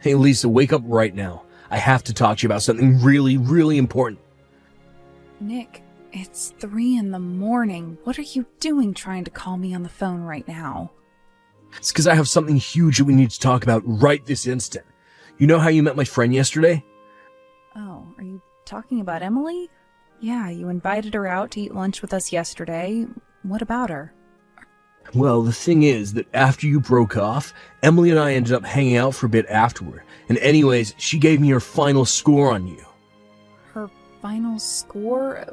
Hey Lisa, wake up right now. I have to talk to you about something really, really important. Nick, it's 3 a.m. What are you doing trying to call me on the phone right now? It's because I have something huge that we need to talk about right this instant. You know how you met my friend yesterday? Oh, are you talking about Emily? Yeah, you invited her out to eat lunch with us yesterday. What about her? Well, the thing is that after you broke off, Emily and I ended up hanging out for a bit afterward. And anyways, she gave me her final score on you. Her final score?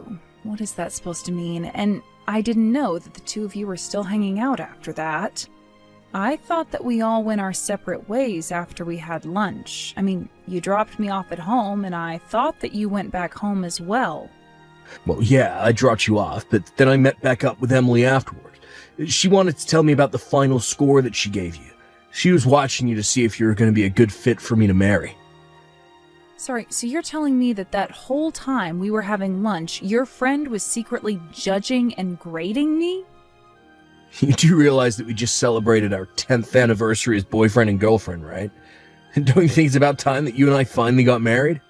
What is that supposed to mean? And I didn't know that the two of you were still hanging out after that. I thought that we all went our separate ways after we had lunch. I mean, you dropped me off at home, and I thought that you went back home as well. Well, yeah, I dropped you off, but then I met back up with Emily afterward. She wanted to tell me about the final score that she gave you. She was watching you to see if you were going to be a good fit for me to marry. Sorry, so you're telling me that whole time we were having lunch, your friend was secretly judging and grading me? You do realize that we just celebrated our 10th anniversary as boyfriend and girlfriend, right? And don't you think it's about time that you and I finally got married?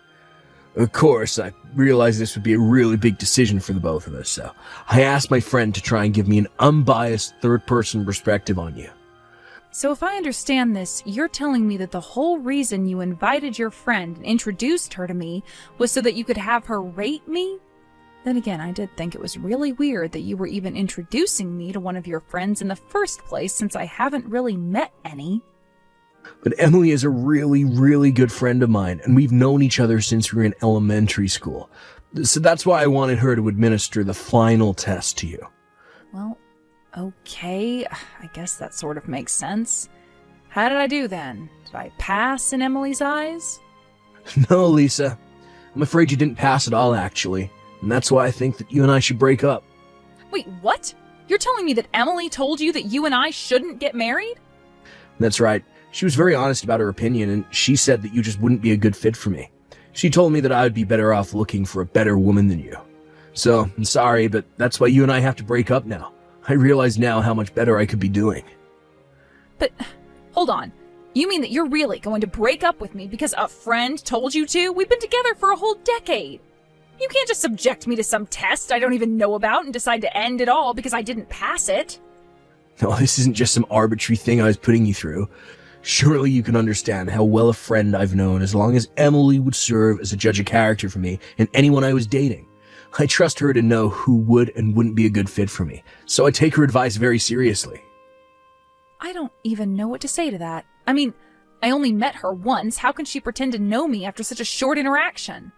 Of course, I realized this would be a really big decision for the both of us, so I asked my friend to try and give me an unbiased third-person perspective on you. So if I understand this, you're telling me that the whole reason you invited your friend and introduced her to me was so that you could have her rate me? Then again, I did think it was really weird that you were even introducing me to one of your friends in the first place, since I haven't really met any. But Emily is a really, really good friend of mine, and we've known each other since we were in elementary school. So that's why I wanted her to administer the final test to you. Well, okay, I guess that sort of makes sense. How did I do then? Did I pass in Emily's eyes? No, Lisa. I'm afraid you didn't pass at all, actually. And that's why I think that you and I should break up. Wait, what? You're telling me that Emily told you that you and I shouldn't get married? That's right. She was very honest about her opinion, and she said that you just wouldn't be a good fit for me. She told me that I would be better off looking for a better woman than you. So, I'm sorry, but that's why you and I have to break up now. I realize now how much better I could be doing. But, hold on. You mean that you're really going to break up with me because a friend told you to? We've been together for a whole decade. You can't just subject me to some test I don't even know about and decide to end it all because I didn't pass it. No, this isn't just some arbitrary thing I was putting you through. Surely you can understand how well a friend I've known as long as Emily would serve as a judge of character for me and anyone I was dating. I trust her to know who would and wouldn't be a good fit for me, so I take her advice very seriously. I don't even know what to say to that. I mean, I only met her once. How can she pretend to know me after such a short interaction?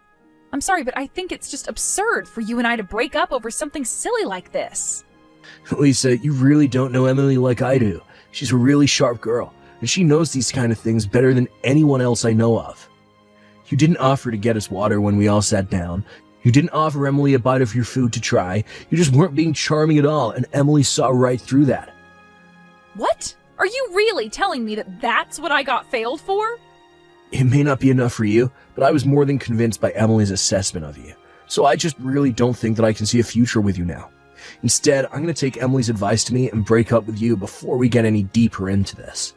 I'm sorry, but I think it's just absurd for you and I to break up over something silly like this. Lisa, you really don't know Emily like I do. She's a really sharp girl, and she knows these kind of things better than anyone else I know of. You didn't offer to get us water when we all sat down. You didn't offer Emily a bite of your food to try. You just weren't being charming at all, and Emily saw right through that. What? Are you really telling me that that's what I got failed for? It may not be enough for you, but I was more than convinced by Emily's assessment of you. So I just really don't think that I can see a future with you now. Instead, I'm going to take Emily's advice to me and break up with you before we get any deeper into this.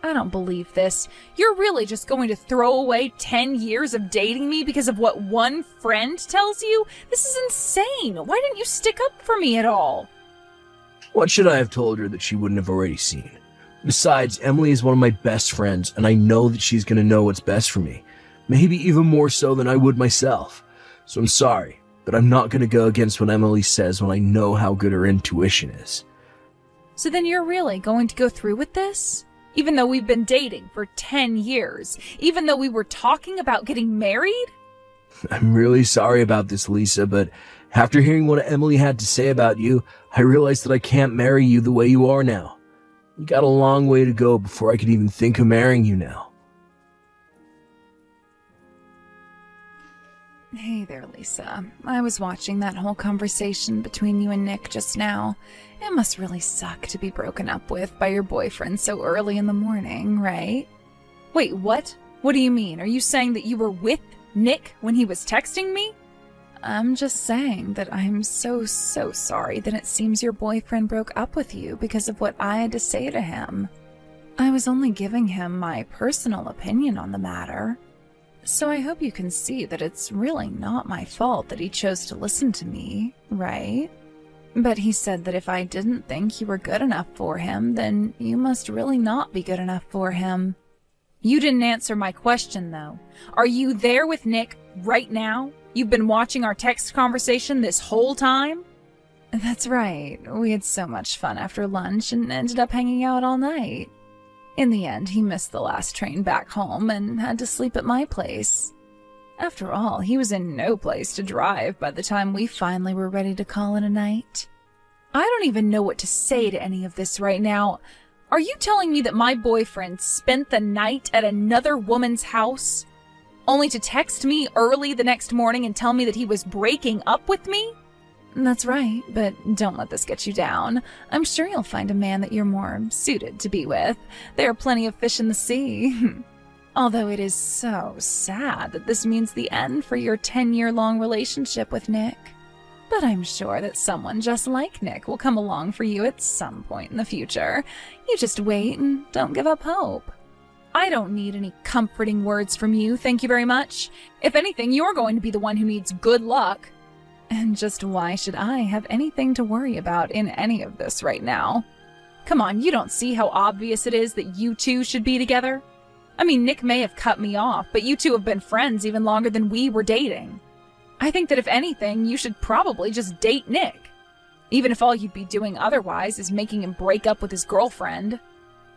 I don't believe this. You're really just going to throw away 10 years of dating me because of what one friend tells you? This is insane. Why didn't you stick up for me at all? What should I have told her that she wouldn't have already seen? Besides, Emily is one of my best friends, and I know that she's going to know what's best for me. Maybe even more so than I would myself. So I'm sorry, but I'm not going to go against what Emily says when I know how good her intuition is. So then you're really going to go through with this? Even though we've been dating for 10 years? Even though we were talking about getting married? I'm really sorry about this, Lisa, but after hearing what Emily had to say about you, I realized that I can't marry you the way you are now. You got a long way to go before I could even think of marrying you now. Hey there, Lisa. I was watching that whole conversation between you and Nick just now. It must really suck to be broken up with by your boyfriend so early in the morning, right? Wait, what? What do you mean? Are you saying that you were with Nick when he was texting me? I'm just saying that I'm so sorry that it seems your boyfriend broke up with you because of what I had to say to him. I was only giving him my personal opinion on the matter. So I hope you can see that it's really not my fault that he chose to listen to me, right? But he said that if I didn't think you were good enough for him, then you must really not be good enough for him. You didn't answer my question, though. Are you there with Nick right now? You've been watching our text conversation this whole time? That's right. We had so much fun after lunch and ended up hanging out all night. In the end, he missed the last train back home and had to sleep at my place. After all, he was in no place to drive by the time we finally were ready to call it a night. I don't even know what to say to any of this right now. Are you telling me that my boyfriend spent the night at another woman's house, only to text me early the next morning and tell me that he was breaking up with me? That's right, but don't let this get you down. I'm sure you'll find a man that you're more suited to be with. There are plenty of fish in the sea. Although it is so sad that this means the end for your 10-year-long relationship with Nick. But I'm sure that someone just like Nick will come along for you at some point in the future. You just wait and don't give up hope. I don't need any comforting words from you, thank you very much. If anything, you're going to be the one who needs good luck. And just why should I have anything to worry about in any of this right now? Come on, you don't see how obvious it is that you two should be together? I mean, Nick may have cut me off, but you two have been friends even longer than we were dating. I think that if anything, you should probably just date Nick. Even if all you'd be doing otherwise is making him break up with his girlfriend.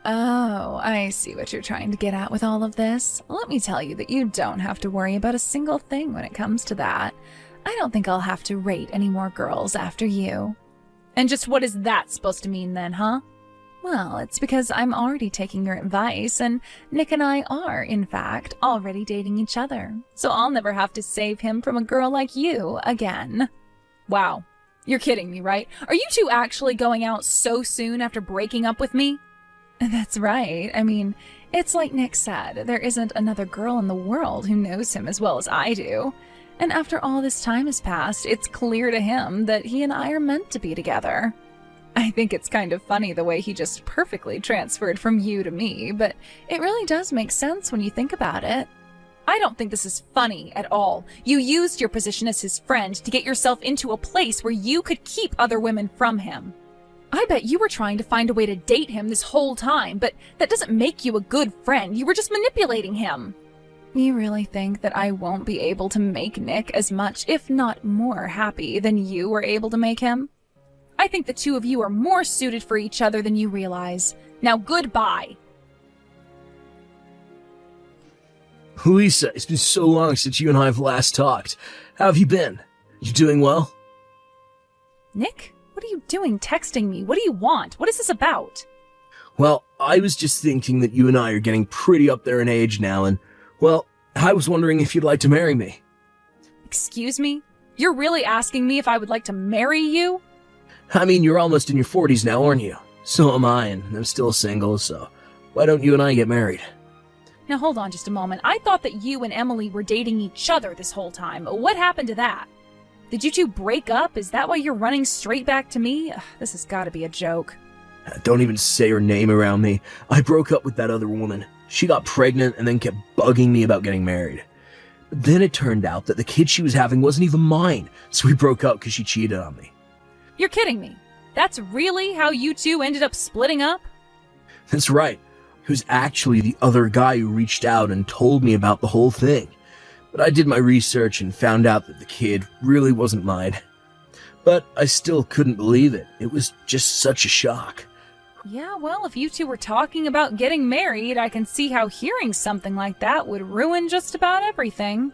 Oh, I see what you're trying to get at with all of this. Let me tell you that you don't have to worry about a single thing when it comes to that. I don't think I'll have to rate any more girls after you. And just what is that supposed to mean then, huh? Well, it's because I'm already taking your advice, and Nick and I are, in fact, already dating each other. So I'll never have to save him from a girl like you again. Wow. You're kidding me, right? Are you two actually going out so soon after breaking up with me? That's right. I mean, it's like Nick said, there isn't another girl in the world who knows him as well as I do. And after all this time has passed, it's clear to him that he and I are meant to be together. I think it's kind of funny the way he just perfectly transferred from you to me, but it really does make sense when you think about it. I don't think this is funny at all. You used your position as his friend to get yourself into a place where you could keep other women from him. I bet you were trying to find a way to date him this whole time, but that doesn't make you a good friend. You were just manipulating him. You really think that I won't be able to make Nick as much, if not more, happy than you were able to make him? I think the two of you are more suited for each other than you realize. Now goodbye. Lisa, it's been so long since you and I have last talked. How have you been? You doing well? Nick, what are you doing texting me? What do you want? What is this about? Well, I was just thinking that you and I are getting pretty up there in age now, and, well, I was wondering if you'd like to marry me. Excuse me? You're really asking me if I would like to marry you? I mean, you're almost in your 40s now, aren't you? So am I, and I'm still single, so why don't you and I get married? Now hold on just a moment. I thought that you and Emily were dating each other this whole time. What happened to that? Did you two break up? Is that why you're running straight back to me? Ugh, this has got to be a joke. Don't even say her name around me. I broke up with that other woman. She got pregnant and then kept bugging me about getting married. But then it turned out that the kid she was having wasn't even mine, so we broke up because she cheated on me. You're kidding me. That's really how you two ended up splitting up? That's right. It was actually the other guy who reached out and told me about the whole thing. But I did my research and found out that the kid really wasn't mine. But I still couldn't believe it. It was just such a shock. Yeah, well, if you two were talking about getting married, I can see how hearing something like that would ruin just about everything.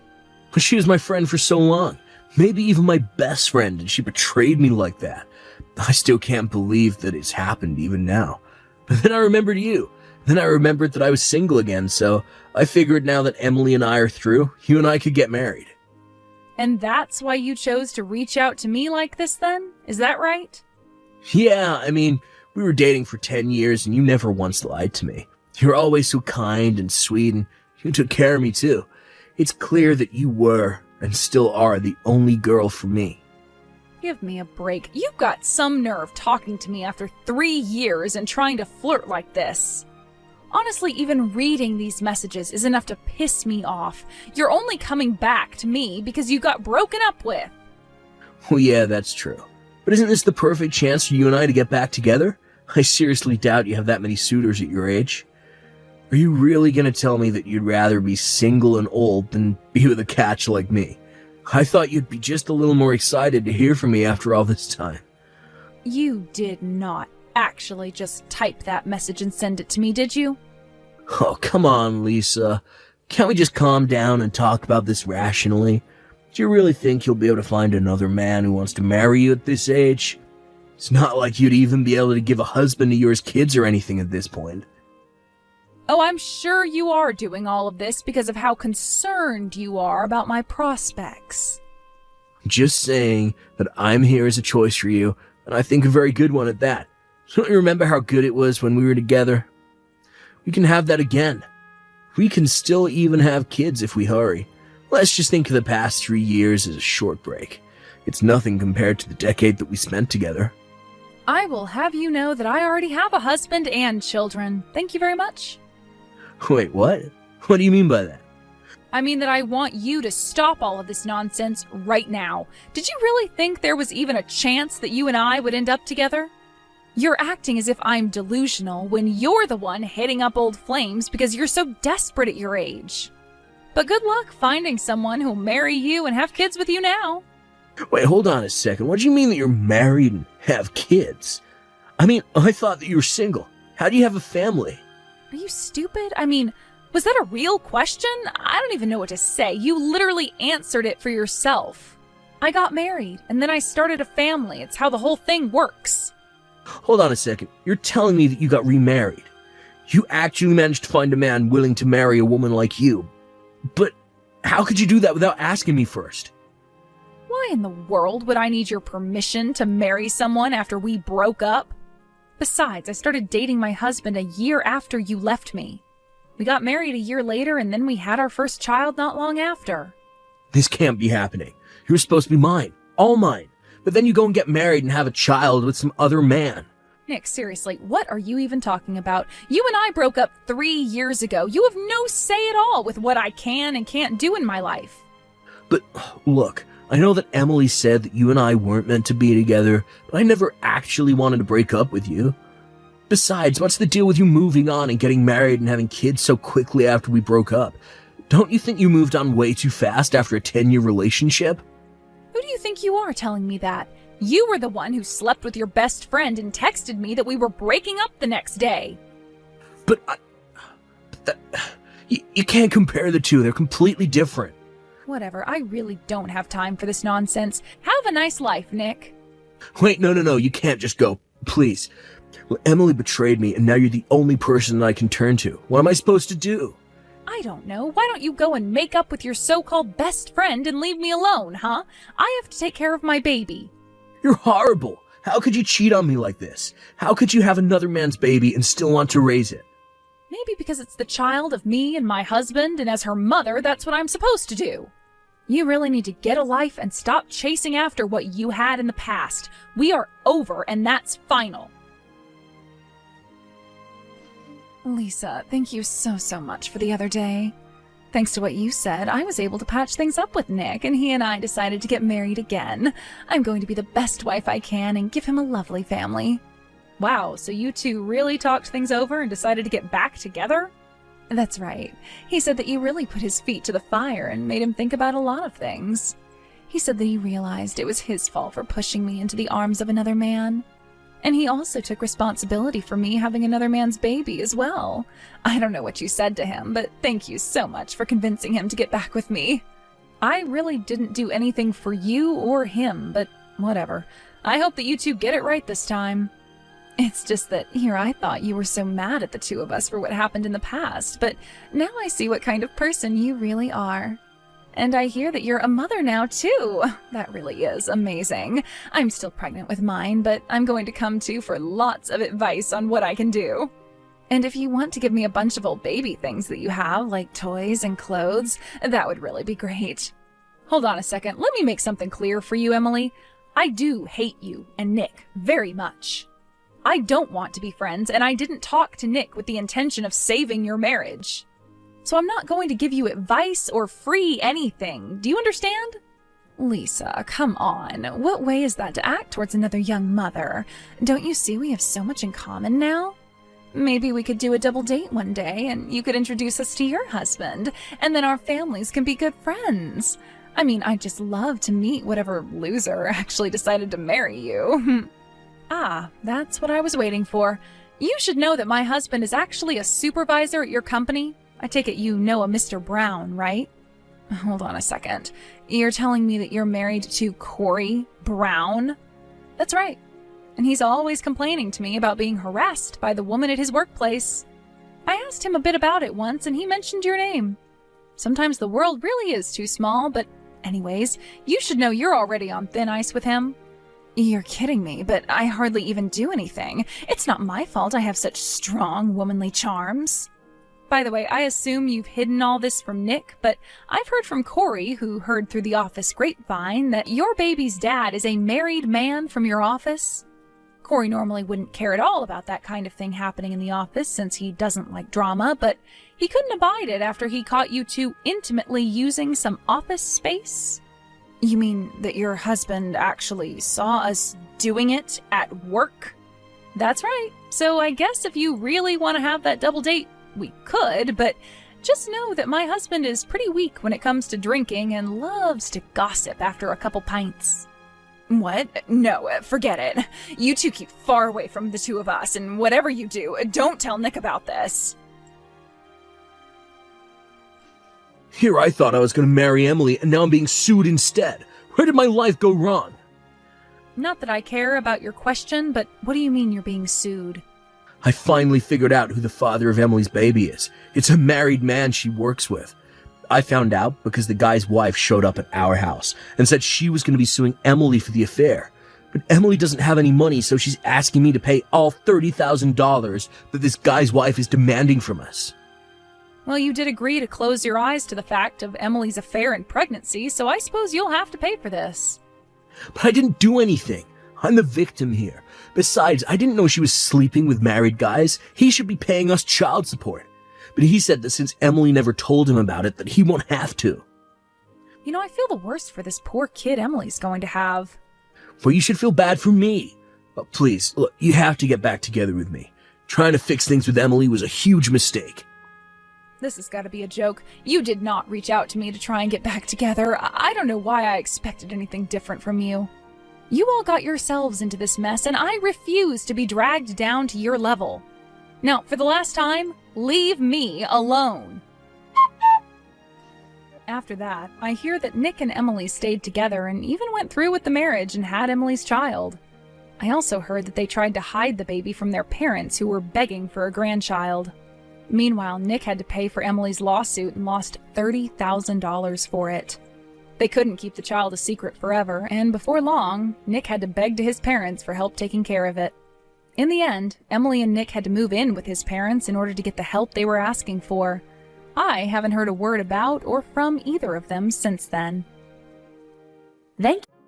But she was my friend for so long. Maybe even my best friend, and she betrayed me like that. I still can't believe that it's happened even now. But then I remembered you. Then I remembered that I was single again, so I figured now that Emily and I are through, you and I could get married. And that's why you chose to reach out to me like this then? Is that right? Yeah, I mean, we were dating for 10 years and you never once lied to me. You were always so kind and sweet, and you took care of me too. It's clear that you were, and still are, the only girl for me. Give me a break. You've got some nerve talking to me after 3 years and trying to flirt like this. Honestly, even reading these messages is enough to piss me off. You're only coming back to me because you got broken up with. Well, yeah, that's true. But isn't this the perfect chance for you and I to get back together? I seriously doubt you have that many suitors at your age. Are you really gonna tell me that you'd rather be single and old than be with a catch like me? I thought you'd be just a little more excited to hear from me after all this time. You did not actually just type that message and send it to me, did you? Oh, come on, Lisa. Can't we just calm down and talk about this rationally? Do you really think you'll be able to find another man who wants to marry you at this age? It's not like you'd even be able to give a husband to yours kids or anything at this point. Oh, I'm sure you are doing all of this because of how concerned you are about my prospects. Just saying that I'm here as a choice for you, and I think a very good one at that. Don't you remember how good it was when we were together? We can have that again. We can still even have kids if we hurry. Let's just think of the past 3 years as a short break. It's nothing compared to the decade that we spent together. I will have you know that I already have a husband and children. Thank you very much. Wait, what? What do you mean by that? I mean that I want you to stop all of this nonsense right now. Did you really think there was even a chance that you and I would end up together? You're acting as if I'm delusional when you're the one hitting up old flames because you're so desperate at your age. But good luck finding someone who'll marry you and have kids with you now. Wait, hold on a second. What do you mean that you're married and have kids? I mean, I thought that you were single. How do you have a family? Are you stupid? I mean, was that a real question? I don't even know what to say. You literally answered it for yourself. I got married, and then I started a family. It's how the whole thing works. Hold on a second. You're telling me that you got remarried. You actually managed to find a man willing to marry a woman like you. But how could you do that without asking me first? Why in the world would I need your permission to marry someone after we broke up? Besides, I started dating my husband a year after you left me. We got married a year later, and then we had our first child not long after. This can't be happening. You were supposed to be mine. All mine. But then you go and get married and have a child with some other man. Nick, seriously, what are you even talking about? You and I broke up 3 years ago. You have no say at all with what I can and can't do in my life. But look, I know that Emily said that you and I weren't meant to be together, but I never actually wanted to break up with you. Besides, what's the deal with you moving on and getting married and having kids so quickly after we broke up? Don't you think you moved on way too fast after a 10-year relationship? Who do you think you are telling me that? You were the one who slept with your best friend and texted me that we were breaking up the next day. But you can't compare the two. They're completely different. Whatever, I really don't have time for this nonsense. Have a nice life, Nick. Wait, no, you can't just go. Please. Well, Emily betrayed me, and now you're the only person that I can turn to. What am I supposed to do? I don't know. Why don't you go and make up with your so-called best friend and leave me alone, huh? I have to take care of my baby. You're horrible. How could you cheat on me like this? How could you have another man's baby and still want to raise it? Maybe because it's the child of me and my husband, and as her mother, that's what I'm supposed to do. You really need to get a life and stop chasing after what you had in the past. We are over, and that's final. Lisa, thank you so much for the other day. Thanks to what you said, I was able to patch things up with Nick, and he and I decided to get married again. I'm going to be the best wife I can and give him a lovely family. Wow, so you two really talked things over and decided to get back together? That's right. He said that you really put his feet to the fire and made him think about a lot of things. He said that he realized it was his fault for pushing me into the arms of another man. And he also took responsibility for me having another man's baby as well. I don't know what you said to him, but thank you so much for convincing him to get back with me. I really didn't do anything for you or him, but whatever. I hope that you two get it right this time. It's just that here I thought you were so mad at the two of us for what happened in the past, but now I see what kind of person you really are. And I hear that you're a mother now, too. That really is amazing. I'm still pregnant with mine, but I'm going to come to you for lots of advice on what I can do. And if you want to give me a bunch of old baby things that you have, like toys and clothes, that would really be great. Hold on a second. Let me make something clear for you, Emily. I do hate you and Nick very much. I don't want to be friends, and I didn't talk to Nick with the intention of saving your marriage. So I'm not going to give you advice or free anything. Do you understand? Lisa, come on. What way is that to act towards another young mother? Don't you see we have so much in common now? Maybe we could do a double date one day, and you could introduce us to your husband, and then our families can be good friends. I mean, I'd just love to meet whatever loser actually decided to marry you. Ah, that's what I was waiting for. You should know that my husband is actually a supervisor at your company. I take it you know a Mr. Brown, right? Hold on a second. You're telling me that you're married to Corey Brown? That's right. And he's always complaining to me about being harassed by the woman at his workplace. I asked him a bit about it once, and he mentioned your name. Sometimes the world really is too small, but anyways, you should know you're already on thin ice with him. You're kidding me, but I hardly even do anything. It's not my fault I have such strong, womanly charms. By the way, I assume you've hidden all this from Nick, but I've heard from Corey, who heard through the office grapevine, that your baby's dad is a married man from your office. Corey normally wouldn't care at all about that kind of thing happening in the office since he doesn't like drama, but he couldn't abide it after he caught you two intimately using some office space. You mean that your husband actually saw us doing it at work? That's right. So I guess if you really want to have that double date, we could, but just know that my husband is pretty weak when it comes to drinking and loves to gossip after a couple pints. What? No, forget it. You two keep far away from the two of us, and whatever you do, don't tell Nick about this. Here I thought I was going to marry Emily, and now I'm being sued instead. Where did my life go wrong? Not that I care about your question, but what do you mean you're being sued? I finally figured out who the father of Emily's baby is. It's a married man she works with. I found out because the guy's wife showed up at our house and said she was going to be suing Emily for the affair. But Emily doesn't have any money, so she's asking me to pay all $30,000 that this guy's wife is demanding from us. Well, you did agree to close your eyes to the fact of Emily's affair and pregnancy, so I suppose you'll have to pay for this. But I didn't do anything. I'm the victim here. Besides, I didn't know she was sleeping with married guys. He should be paying us child support. But he said that since Emily never told him about it, that he won't have to. You know, I feel the worst for this poor kid Emily's going to have. Well, you should feel bad for me. But please, look, you have to get back together with me. Trying to fix things with Emily was a huge mistake. This has got to be a joke. You did not reach out to me to try and get back together. I don't know why I expected anything different from you. You all got yourselves into this mess, and I refuse to be dragged down to your level. Now, for the last time, leave me alone. After that, I hear that Nick and Emily stayed together and even went through with the marriage and had Emily's child. I also heard that they tried to hide the baby from their parents who were begging for a grandchild. Meanwhile, Nick had to pay for Emily's lawsuit and lost $30,000 for it. They couldn't keep the child a secret forever, and before long, Nick had to beg to his parents for help taking care of it. In the end, Emily and Nick had to move in with his parents in order to get the help they were asking for. I haven't heard a word about or from either of them since then. Thank you.